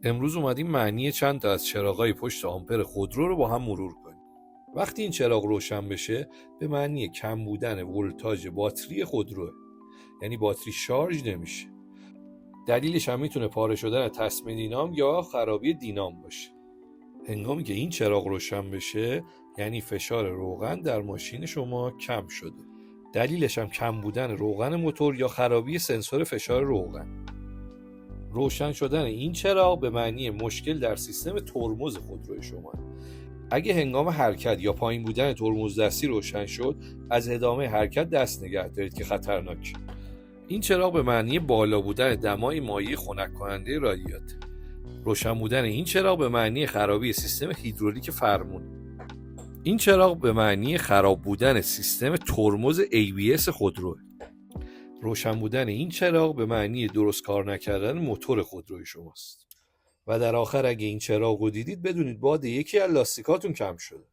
امروز اومدیم معنی چند تا از چراغای پشت آمپر خودرو رو با هم مرور کنیم. وقتی این چراغ روشن بشه به معنی کم بودن ولتاژ باتری خودروه، یعنی باتری شارژ نمیشه. دلیلش هم میتونه پاره شدن تصمیم دینام یا خرابی دینام باشه. هنگامی که این چراغ روشن بشه یعنی فشار روغن در ماشین شما کم شده. دلیلش هم کم بودن روغن موتور یا خرابی سنسور فشار روغن. روشن شدن این چراغ به معنی مشکل در سیستم ترمز خودروی شما. اگه هنگام حرکت یا پایین بودن ترمز دستی روشن شد، از ادامه حرکت دست نگه دارید که خطرناک. این چراغ به معنی بالا بودن دمای مایع خنک کننده رادیاتور. روشن بودن این چراغ به معنی خرابی سیستم هیدرولیک فرمون. این چراغ به معنی خراب بودن سیستم ترمز ABS خودروه. روشن بودن این چراغ به معنی درست کار نکردن موتور خودروی شماست. و در آخر اگه این چراغ رو دیدید بدونید باد یکی از لاستیکاتون کم شده.